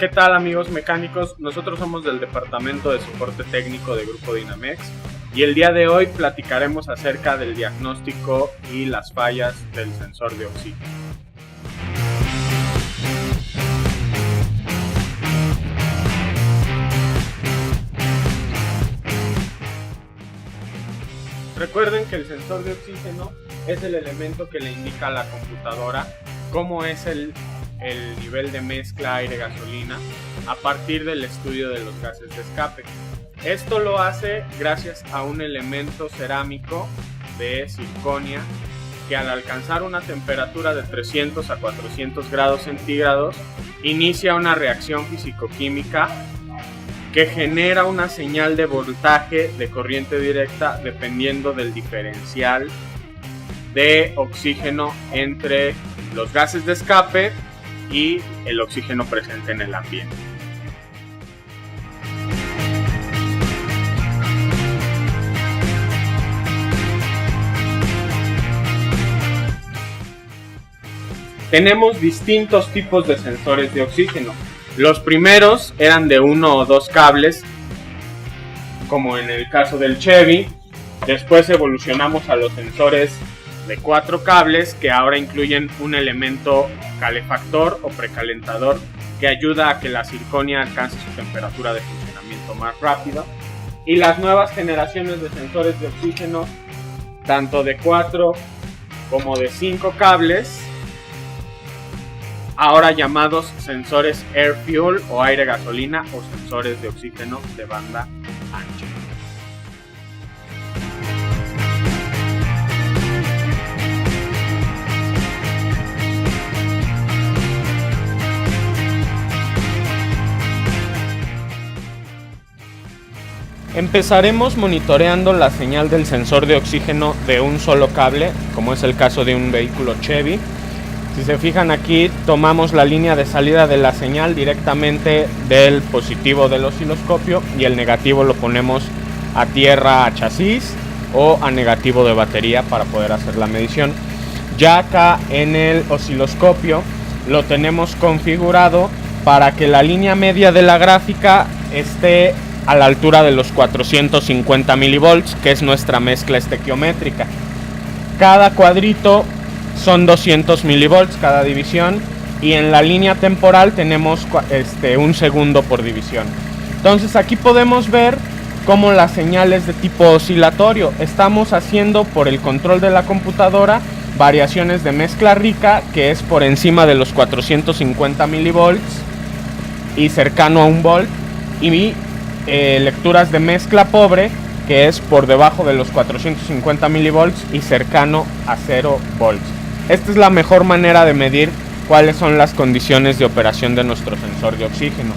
¿Qué tal, amigos mecánicos? Nosotros somos del Departamento de Soporte Técnico de Grupo Dynamex y el día de hoy platicaremos acerca del diagnóstico y las fallas del sensor de oxígeno. Recuerden que el sensor de oxígeno es el elemento que le indica a la computadora cómo es el nivel de mezcla aire-gasolina a partir del estudio de los gases de escape. Esto lo hace gracias a un elemento cerámico de circonia que al alcanzar una temperatura de 300 a 400 grados centígrados inicia una reacción físico-química que genera una señal de voltaje de corriente directa dependiendo del diferencial de oxígeno entre los gases de escape y el oxígeno presente en el ambiente. Tenemos distintos tipos de sensores de oxígeno. Los primeros eran de 1 o 2 cables, como en el caso del Chevy. Después evolucionamos a los sensores de 4 cables, que ahora incluyen un elemento calefactor o precalentador que ayuda a que la circonia alcance su temperatura de funcionamiento más rápido. Y las nuevas generaciones de sensores de oxígeno, tanto de 4 como de 5 cables, ahora llamados sensores Air Fuel o aire gasolina o sensores de oxígeno de banda ancha. Empezaremos monitoreando la señal del sensor de oxígeno de un solo cable, como es el caso de un vehículo Chevy. Si se fijan aquí, tomamos la línea de salida de la señal directamente del positivo del osciloscopio y el negativo lo ponemos a tierra a chasis o a negativo de batería para poder hacer la medición. Ya acá en el osciloscopio lo tenemos configurado para que la línea media de la gráfica esté a la altura de los 450 milivolts, que es nuestra mezcla estequiométrica. Cada cuadrito son 200 milivolts cada división y en la línea temporal tenemos 1 segundo por división. Entonces aquí podemos ver cómo la señal es de tipo oscilatorio. Estamos haciendo por el control de la computadora variaciones de mezcla rica, que es por encima de los 450 milivolts y cercano a 1 volt, y lecturas de mezcla pobre, que es por debajo de los 450 milivolts y cercano a 0 volts. Esta es la mejor manera de medir cuáles son las condiciones de operación de nuestro sensor de oxígeno.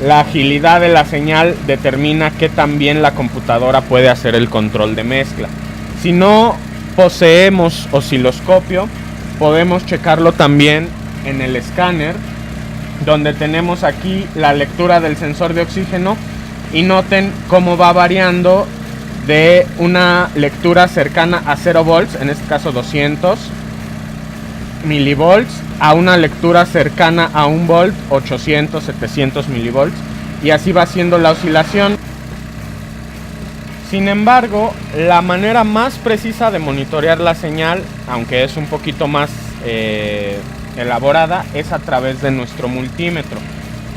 La agilidad de la señal determina qué tan bien la computadora puede hacer el control de mezcla. Si no poseemos osciloscopio, podemos checarlo también en el escáner, donde tenemos aquí la lectura del sensor de oxígeno, y noten cómo va variando de una lectura cercana a 0 volts, en este caso 200 milivolts, a una lectura cercana a 1 volt, 800, 700 milivolts, y así va siendo la oscilación. Sin embargo, la manera más precisa de monitorear la señal, aunque es un poquito más elaborada, es a través de nuestro multímetro,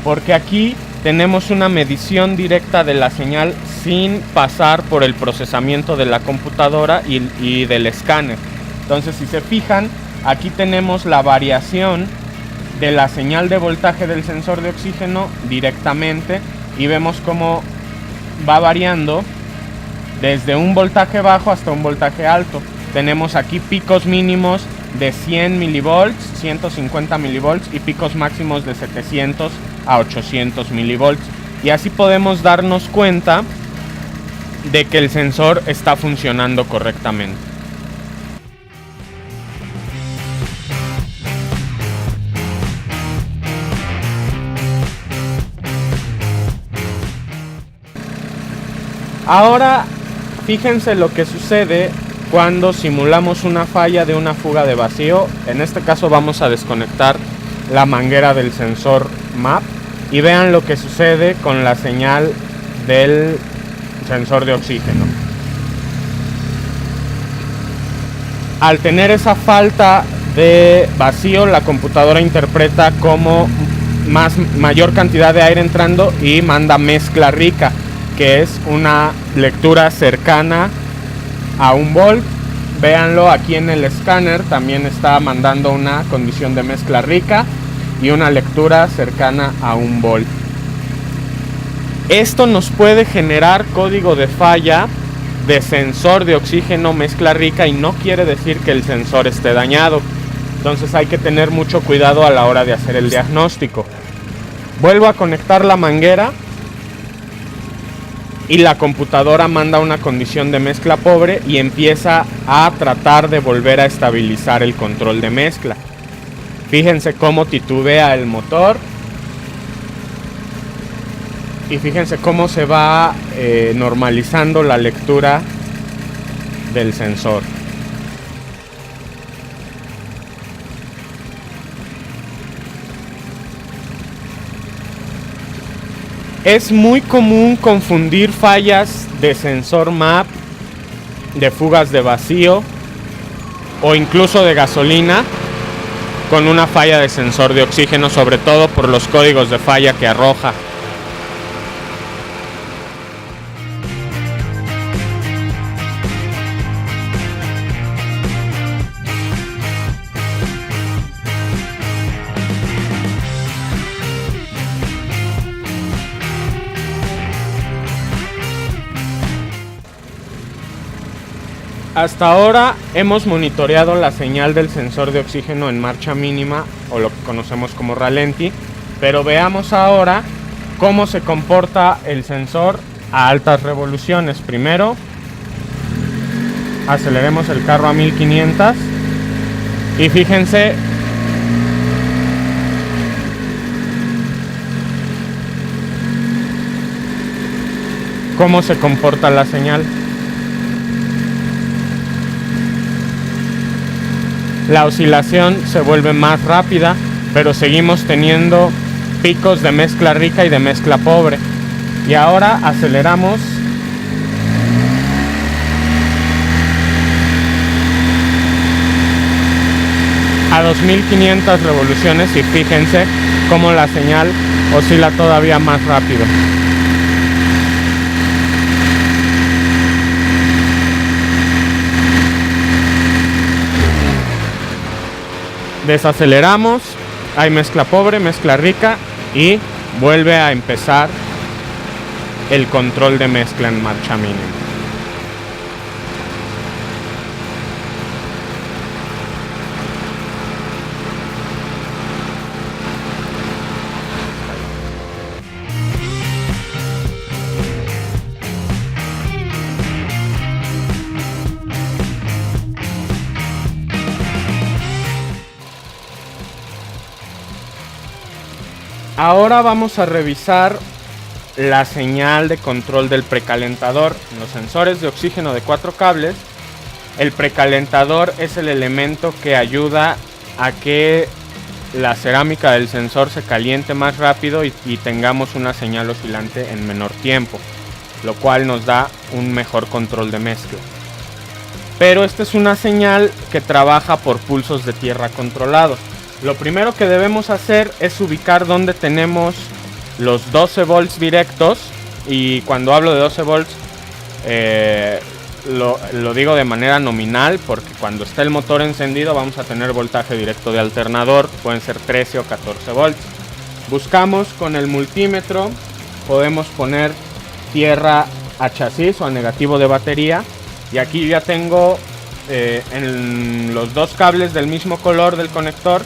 porque aquí tenemos una medición directa de la señal sin pasar por el procesamiento de la computadora y del escáner. Entonces, si se fijan, aquí tenemos la variación de la señal de voltaje del sensor de oxígeno directamente y vemos cómo va variando desde un voltaje bajo hasta un voltaje alto. Tenemos aquí picos mínimos de 100 milivolts, 150 milivolts y picos máximos de 700 a 800 milivolts. Y así podemos darnos cuenta de que el sensor está funcionando correctamente. Ahora fíjense lo que sucede cuando simulamos una falla de una fuga de vacío. En este caso vamos a desconectar la manguera del sensor MAP y vean lo que sucede con la señal del sensor de oxígeno. Al tener esa falta de vacío, la computadora interpreta como mayor cantidad de aire entrando y manda mezcla rica, que es una lectura cercana a 1 volt. Véanlo aquí en el escáner, también está mandando una condición de mezcla rica y una lectura cercana a 1 volt. Esto nos puede generar código de falla de sensor de oxígeno mezcla rica y no quiere decir que el sensor esté dañado. Entonces hay que tener mucho cuidado a la hora de hacer el diagnóstico. Vuelvo a conectar la manguera y la computadora manda una condición de mezcla pobre y empieza a tratar de volver a estabilizar el control de mezcla. Fíjense cómo titubea el motor y fíjense cómo se va normalizando la lectura del sensor. Es muy común confundir fallas de sensor MAP, de fugas de vacío o incluso de gasolina con una falla de sensor de oxígeno, sobre todo por los códigos de falla que arroja. Hasta ahora hemos monitoreado la señal del sensor de oxígeno en marcha mínima, o lo que conocemos como ralenti, pero veamos ahora cómo se comporta el sensor a altas revoluciones. Primero, aceleremos el carro a 1500 y fíjense cómo se comporta la señal. La oscilación se vuelve más rápida, pero seguimos teniendo picos de mezcla rica y de mezcla pobre. Y ahora aceleramos a 2500 revoluciones y fíjense cómo la señal oscila todavía más rápido. Desaceleramos, hay mezcla pobre, mezcla rica y vuelve a empezar el control de mezcla en marcha mínima. Ahora vamos a revisar la señal de control del precalentador. En los sensores de oxígeno de 4 cables, el precalentador es el elemento que ayuda a que la cerámica del sensor se caliente más rápido y tengamos una señal oscilante en menor tiempo, lo cual nos da un mejor control de mezcla. Pero esta es una señal que trabaja por pulsos de tierra controlados. Lo primero que debemos hacer es ubicar dónde tenemos los 12 volts directos, y cuando hablo de 12 volts lo digo de manera nominal, porque cuando está el motor encendido vamos a tener voltaje directo de alternador, pueden ser 13 o 14 volts. Buscamos con el multímetro, podemos poner tierra a chasis o a negativo de batería, y aquí ya tengo en los dos cables del mismo color del conector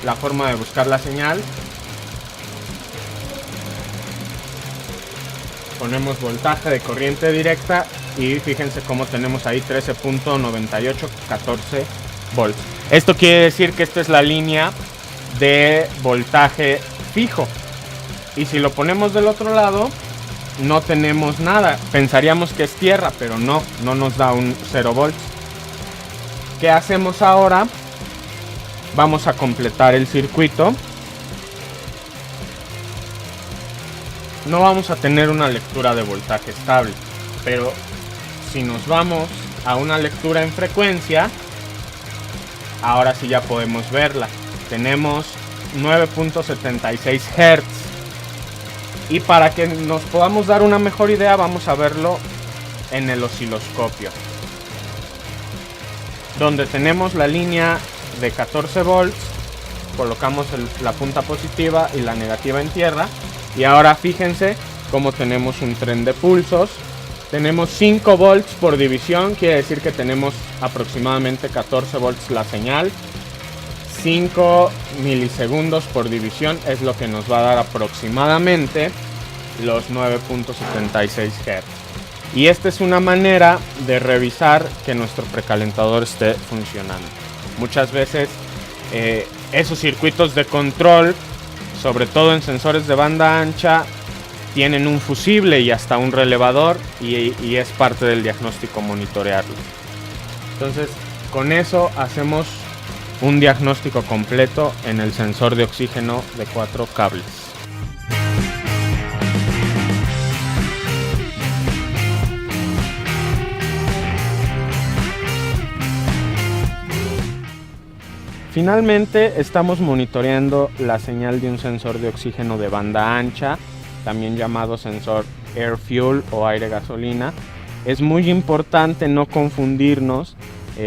la forma de buscar la señal. Ponemos voltaje de corriente directa y fíjense cómo tenemos ahí 13.9814 volts. Esto quiere decir que esta es la línea de voltaje fijo, y si lo ponemos del otro lado no tenemos nada. Pensaríamos que es tierra, pero no nos da un 0 volts. ¿Qué hacemos ahora? Vamos a completar el circuito no vamos a tener una lectura de voltaje estable. Pero si nos vamos a una lectura en frecuencia, ahora sí ya podemos verla. Tenemos 9.76 Hz. Y para que nos podamos dar una mejor idea, vamos a verlo en el osciloscopio, donde tenemos la línea de 14 volts. Colocamos la punta positiva y la negativa en tierra. Y ahora fíjense cómo tenemos un tren de pulsos. Tenemos 5 volts por división, quiere decir que tenemos aproximadamente 14 volts la señal. 5 milisegundos por división es lo que nos va a dar aproximadamente los 9.76 Hz. Y esta es una manera de revisar que nuestro precalentador esté funcionando. Muchas veces esos circuitos de control, sobre todo en sensores de banda ancha, tienen un fusible y hasta un relevador, y es parte del diagnóstico monitorearlo. Entonces, con eso hacemos un diagnóstico completo en el sensor de oxígeno de 4 cables. Finalmente estamos monitoreando la señal de un sensor de oxígeno de banda ancha, también llamado sensor Air Fuel o aire gasolina. Es muy importante no confundirnos.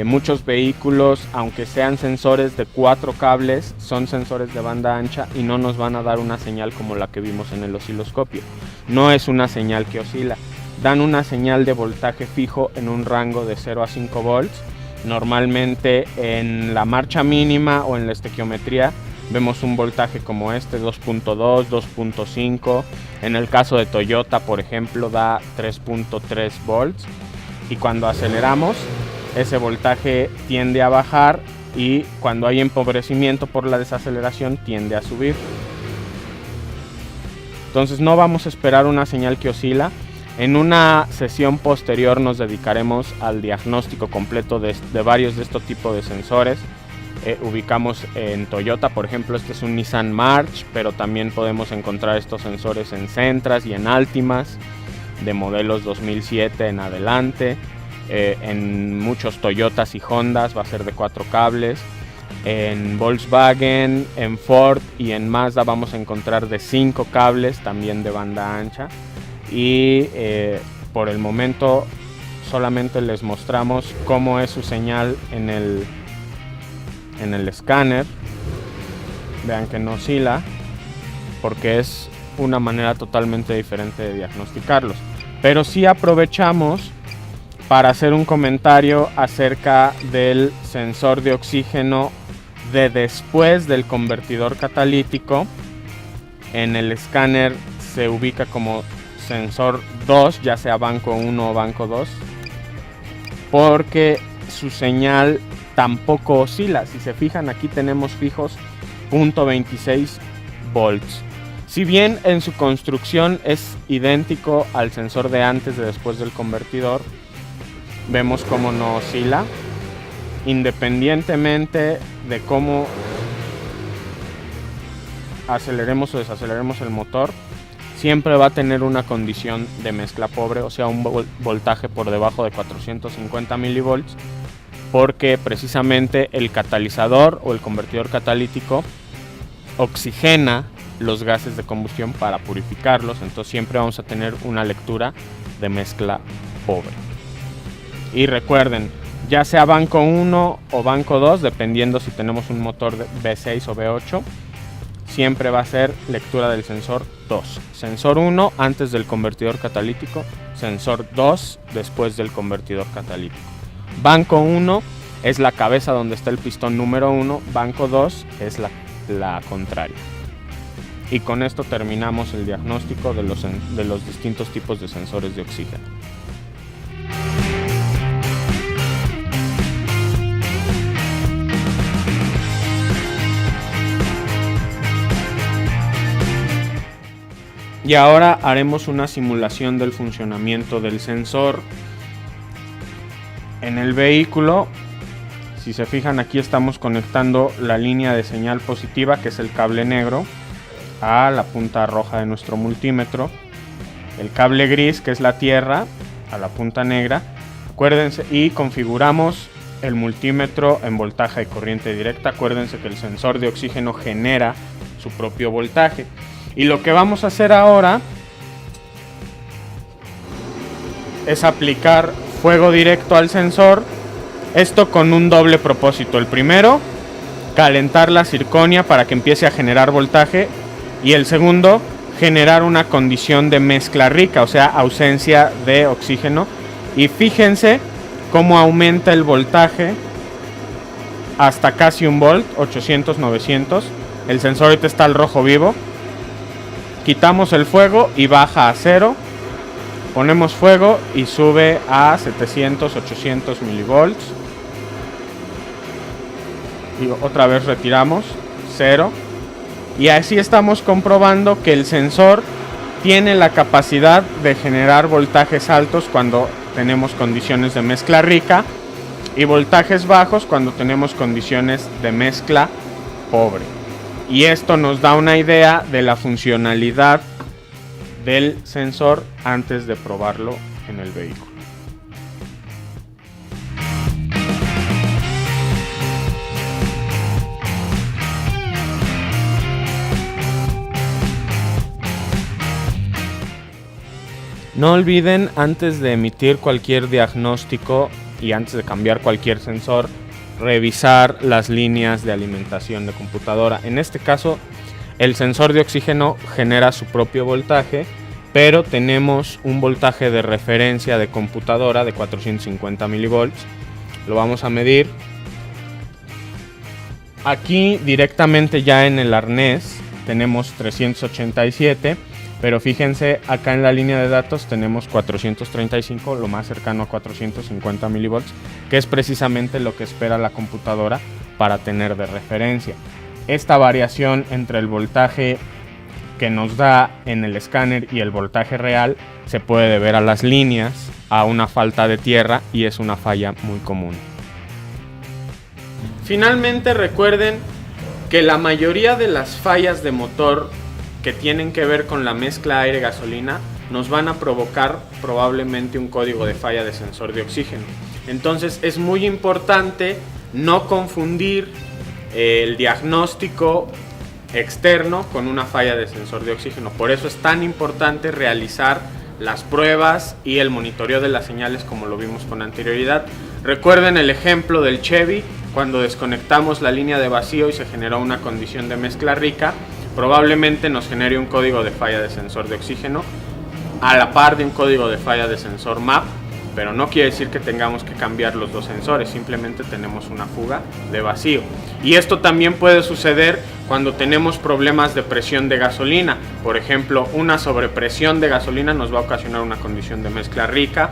Muchos vehículos, aunque sean sensores de 4 cables, son sensores de banda ancha y no nos van a dar una señal como la que vimos en el osciloscopio. No es una señal que oscila. Dan una señal de voltaje fijo en un rango de 0 a 5 volts. Normalmente en la marcha mínima o en la estequiometría vemos un voltaje como este, 2.2, 2.5. En el caso de Toyota, por ejemplo, da 3.3 volts. Y cuando aceleramos, ese voltaje tiende a bajar, y cuando hay empobrecimiento por la desaceleración tiende a subir. Entonces no vamos a esperar una señal que oscila. En una sesión posterior nos dedicaremos al diagnóstico completo de varios de estos tipos de sensores. Ubicamos en Toyota, por ejemplo, este es un Nissan March, pero también podemos encontrar estos sensores en Sentras y en Altimas de modelos 2007 en adelante. En muchos Toyotas y Hondas va a ser de 4 cables. En Volkswagen, en Ford y en Mazda vamos a encontrar de 5 cables, también de banda ancha. Y por el momento solamente les mostramos cómo es su señal en el escáner. Vean que no oscila, porque es una manera totalmente diferente de diagnosticarlos. Pero sí aprovechamos para hacer un comentario acerca del sensor de oxígeno de después del convertidor catalítico. En el escáner se ubica como sensor 2, ya sea banco 1 o banco 2, porque su señal tampoco oscila. Si se fijan, aquí tenemos fijos 0.26 volts. Si bien en su construcción es idéntico al sensor de antes y después del convertidor, vemos cómo no oscila, independientemente de cómo aceleremos o desaceleremos el motor. Siempre va a tener una condición de mezcla pobre, o sea, un voltaje por debajo de 450 milivolts, porque precisamente el catalizador o el convertidor catalítico oxigena los gases de combustión para purificarlos. Entonces siempre vamos a tener una lectura de mezcla pobre. Y recuerden, ya sea banco 1 o banco 2, dependiendo si tenemos un motor de V6 o V8, siempre va a ser lectura del sensor 2. Sensor 1 antes del convertidor catalítico, sensor 2 después del convertidor catalítico. Banco 1 es la cabeza donde está el pistón número 1, banco 2 es la contraria. Y con esto terminamos el diagnóstico de los distintos tipos de sensores de oxígeno. Y ahora haremos una simulación del funcionamiento del sensor en el vehículo. Si se fijan, aquí estamos conectando la línea de señal positiva, que es el cable negro, a la punta roja de nuestro multímetro. el cable gris, que es la tierra, a la punta negra. Acuérdense, y configuramos el multímetro en voltaje de corriente directa. Acuérdense que el sensor de oxígeno genera su propio voltaje. Y lo que vamos a hacer ahora es aplicar fuego directo al sensor. Esto con un doble propósito. El primero, calentar la zirconia para que empiece a generar voltaje. Y el segundo, generar una condición de mezcla rica, o sea, ausencia de oxígeno. Y fíjense cómo aumenta el voltaje hasta casi 1 volt, 800, 900. El sensor ahorita está al rojo vivo. Quitamos el fuego y baja a 0. Ponemos fuego y sube a 700, 800 milivolts. Y otra vez retiramos, 0. Y así estamos comprobando que el sensor tiene la capacidad de generar voltajes altos cuando tenemos condiciones de mezcla rica y voltajes bajos cuando tenemos condiciones de mezcla pobre. Y esto nos da una idea de la funcionalidad del sensor antes de probarlo en el vehículo. No olviden, antes de emitir cualquier diagnóstico y antes de cambiar cualquier sensor, revisar las líneas de alimentación de computadora. En este caso, el sensor de oxígeno genera su propio voltaje, pero tenemos un voltaje de referencia de computadora de 450 milivolts. Lo vamos a medir. Aquí directamente ya en el arnés tenemos 387. Pero fíjense, acá en la línea de datos tenemos 435, lo más cercano a 450 milivolts, que es precisamente lo que espera la computadora para tener de referencia. Esta variación entre el voltaje que nos da en el escáner y el voltaje real se puede deber a las líneas, a una falta de tierra, y es una falla muy común. Finalmente, recuerden que la mayoría de las fallas de motor que tienen que ver con la mezcla aire-gasolina nos van a provocar probablemente un código de falla de sensor de oxígeno. Entonces es muy importante no confundir el diagnóstico externo con una falla de sensor de oxígeno. Por eso es tan importante realizar las pruebas y el monitoreo de las señales, como lo vimos con anterioridad. Recuerden el ejemplo del Chevy, cuando desconectamos la línea de vacío y se generó una condición de mezcla rica. Probablemente nos genere un código de falla de sensor de oxígeno a la par de un código de falla de sensor MAP, pero no quiere decir que tengamos que cambiar los dos sensores, simplemente tenemos una fuga de vacío. Y esto también puede suceder cuando tenemos problemas de presión de gasolina. Por ejemplo, una sobrepresión de gasolina nos va a ocasionar una condición de mezcla rica,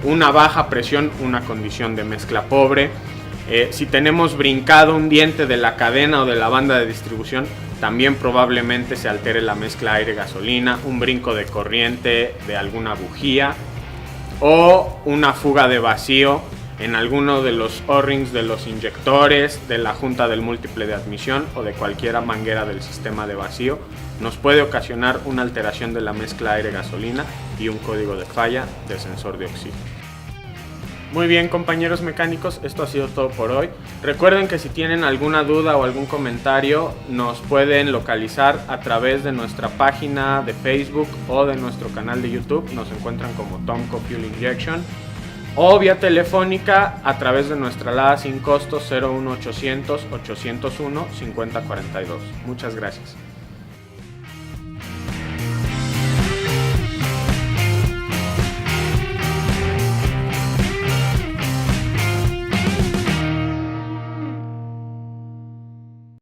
una baja presión, una condición de mezcla pobre. Si tenemos brincado un diente de la cadena o de la banda de distribución, también probablemente se altere la mezcla aire-gasolina, un brinco de corriente de alguna bujía o una fuga de vacío en alguno de los O-rings de los inyectores, de la junta del múltiple de admisión o de cualquier manguera del sistema de vacío. Nos puede ocasionar una alteración de la mezcla aire-gasolina y un código de falla de sensor de oxígeno. Muy bien, compañeros mecánicos, esto ha sido todo por hoy. Recuerden que si tienen alguna duda o algún comentario, nos pueden localizar a través de nuestra página de Facebook o de nuestro canal de YouTube. Nos encuentran como Tomco Fuel Injection, o vía telefónica a través de nuestra alada sin costo 01800 801 5042. Muchas gracias.